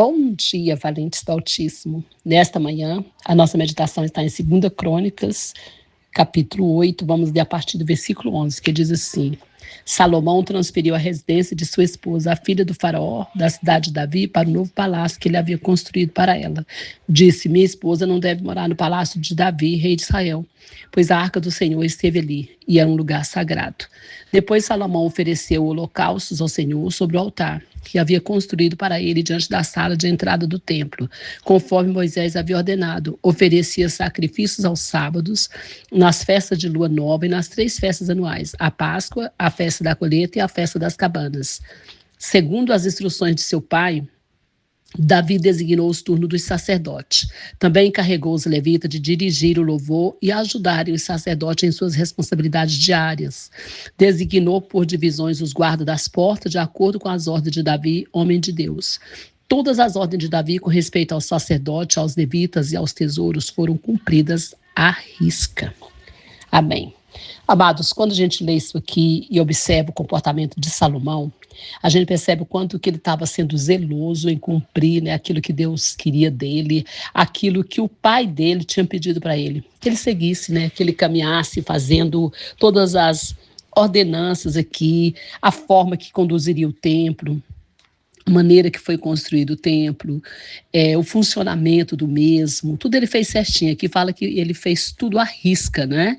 Bom dia, valentes do Altíssimo. Nesta manhã, a nossa meditação está em 2 Crônicas, capítulo 8, vamos ler a partir do versículo 11, que diz assim: Salomão transferiu a residência de sua esposa, a filha do faraó, da cidade de Davi, para o novo palácio que ele havia construído para ela. Disse: minha esposa não deve morar no palácio de Davi, rei de Israel, pois a arca do Senhor esteve ali, e era um lugar sagrado. Depois Salomão ofereceu holocaustos ao Senhor sobre o altar que havia construído para ele diante da sala de entrada do templo, conforme Moisés havia ordenado. Oferecia sacrifícios aos sábados, nas festas de lua nova e nas 3 festas anuais, a Páscoa, a festa da colheita e a festa das cabanas. Segundo as instruções de seu pai, Davi designou os turnos dos sacerdotes. Também encarregou os levitas de dirigir o louvor e ajudarem os sacerdotes em suas responsabilidades diárias. Designou por divisões os guardas das portas, de acordo com as ordens de Davi, homem de Deus. Todas as ordens de Davi com respeito aos sacerdotes, aos levitas e aos tesouros foram cumpridas à risca. Amém. Amados, quando a gente lê isso aqui e observa o comportamento de Salomão, a gente percebe o quanto que ele estava sendo zeloso em cumprir, né, aquilo que Deus queria dele, aquilo que o pai dele tinha pedido para ele, que ele seguisse, né, que ele caminhasse fazendo todas as ordenanças aqui, a forma que conduziria o templo, a maneira que foi construído o templo, o funcionamento do mesmo, tudo ele fez certinho. Aqui fala que ele fez tudo à risca, né?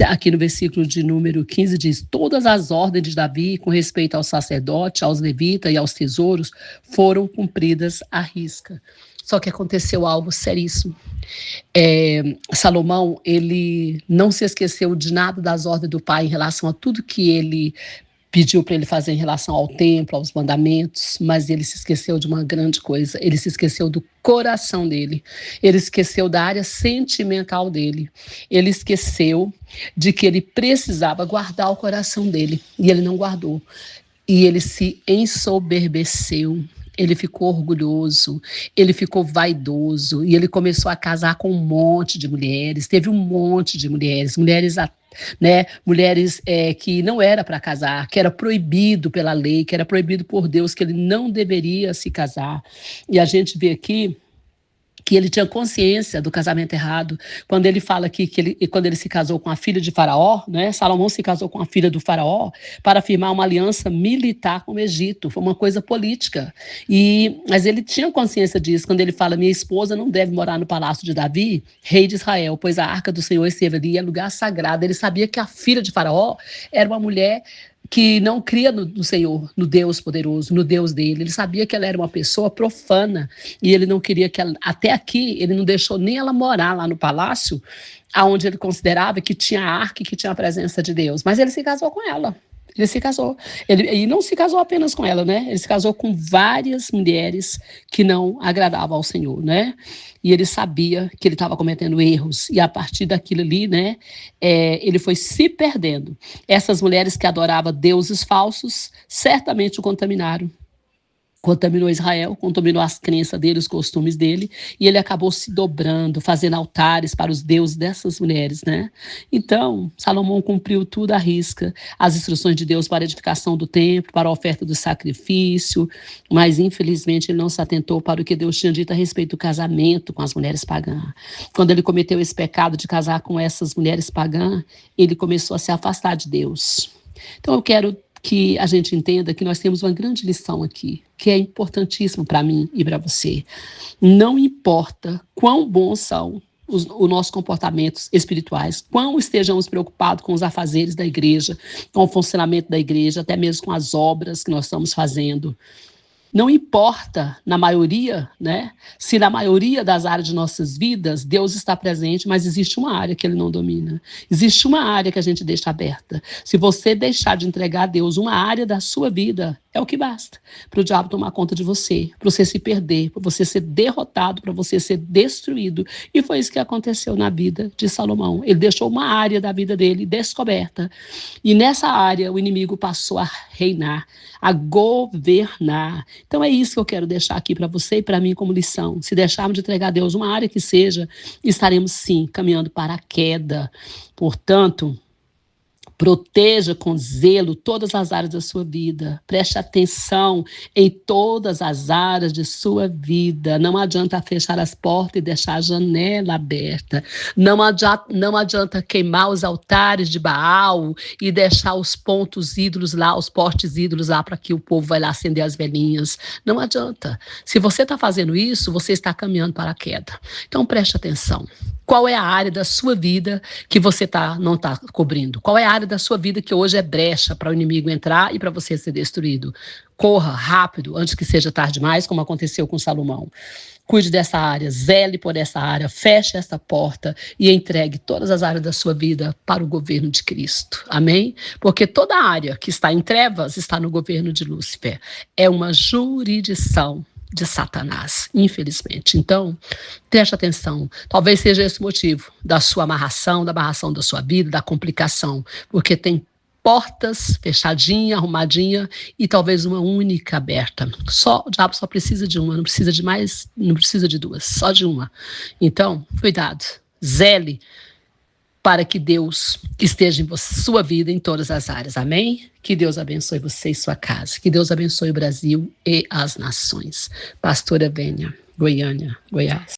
Aqui no versículo de número 15 diz: todas as ordens de Davi com respeito aos sacerdotes, aos levitas e aos tesouros foram cumpridas à risca. Só que aconteceu algo seríssimo. Salomão, ele não se esqueceu de nada das ordens do pai em relação a tudo que ele pediu para ele fazer em relação ao templo, aos mandamentos, mas ele se esqueceu de uma grande coisa. Ele se esqueceu do coração dele. Ele esqueceu da área sentimental dele. Ele esqueceu de que ele precisava guardar o coração dele. E ele não guardou. E ele se ensoberbeceu. Ele ficou orgulhoso, ele ficou vaidoso e ele começou a casar com um monte de mulheres. Teve um monte de mulheres, mulheres que não era para casar, que era proibido pela lei, que era proibido por Deus, que ele não deveria se casar. E a gente vê aqui que ele tinha consciência do casamento errado. Quando ele fala aqui quando ele se casou com a filha de Faraó, né? Salomão se casou com a filha do Faraó para firmar uma aliança militar com o Egito. Foi uma coisa política. Mas ele tinha consciência disso. Quando ele fala: minha esposa não deve morar no palácio de Davi, rei de Israel, pois a arca do Senhor esteve ali, é lugar sagrado. Ele sabia que a filha de Faraó era uma mulher que não cria no Senhor, no Deus poderoso, no Deus dele. Ele sabia que ela era uma pessoa profana e ele não queria que ela, até aqui, ele não deixou nem ela morar lá no palácio, onde ele considerava que tinha a arca e que tinha a presença de Deus. Mas ele se casou com ela. Ele se casou. E não se casou apenas com ela, né? Ele se casou com várias mulheres que não agradavam ao Senhor, né? E ele sabia que ele estava cometendo erros. E a partir daquilo ali, né? Ele foi se perdendo. Essas mulheres que adoravam deuses falsos certamente o contaminaram. Contaminou Israel, contaminou as crenças dele, os costumes dele, e ele acabou se dobrando, fazendo altares para os deuses dessas mulheres, né? Então, Salomão cumpriu tudo à risca, as instruções de Deus para a edificação do templo, para a oferta do sacrifício, mas infelizmente ele não se atentou para o que Deus tinha dito a respeito do casamento com as mulheres pagãs. Quando ele cometeu esse pecado de casar com essas mulheres pagãs, ele começou a se afastar de Deus. Então eu quero que a gente entenda que nós temos uma grande lição aqui, que é importantíssimo para mim e para você. Não importa quão bons são os nossos comportamentos espirituais, quão estejamos preocupados com os afazeres da igreja, com o funcionamento da igreja, até mesmo com as obras que nós estamos fazendo. Não importa, na maioria, né? Se na maioria das áreas de nossas vidas, Deus está presente, mas existe uma área que ele não domina. Existe uma área que a gente deixa aberta. Se você deixar de entregar a Deus uma área da sua vida, é o que basta para o diabo tomar conta de você, para você se perder, para você ser derrotado, para você ser destruído. E foi isso que aconteceu na vida de Salomão. Ele deixou uma área da vida dele descoberta. E nessa área o inimigo passou a reinar, a governar. Então é isso que eu quero deixar aqui para você e para mim como lição. Se deixarmos de entregar a Deus uma área que seja, estaremos sim caminhando para a queda. Portanto, Proteja com zelo todas as áreas da sua vida. Preste atenção em todas as áreas de sua vida. Não adianta fechar as portas e deixar a janela aberta. Não adianta queimar os altares de Baal e deixar os pontos ídolos lá, os postes ídolos lá, para que o povo vai lá acender as velhinhas. Não adianta. Se você está fazendo isso, você está caminhando para a queda. Então preste atenção. Qual é a área da sua vida que você não está cobrindo? Qual é a área da sua vida que hoje é brecha para o inimigo entrar e para você ser destruído? Corra rápido, antes que seja tarde demais, como aconteceu com Salomão. Cuide dessa área, zele por essa área, feche essa porta e entregue todas as áreas da sua vida para o governo de Cristo. Amém? Porque toda área que está em trevas está no governo de Lúcifer. É uma jurisdição de Satanás, infelizmente. Então, preste atenção. Talvez seja esse o motivo da sua amarração, da amarração da sua vida, da complicação, porque tem portas fechadinha, arrumadinha e talvez uma única aberta. O diabo só precisa de uma, não precisa de mais, não precisa de duas, só de uma. Então, cuidado, zele para que Deus esteja em sua vida em todas as áreas. Amém? Que Deus abençoe você e sua casa. Que Deus abençoe o Brasil e as nações. Pastora Vênia, Goiânia, Goiás.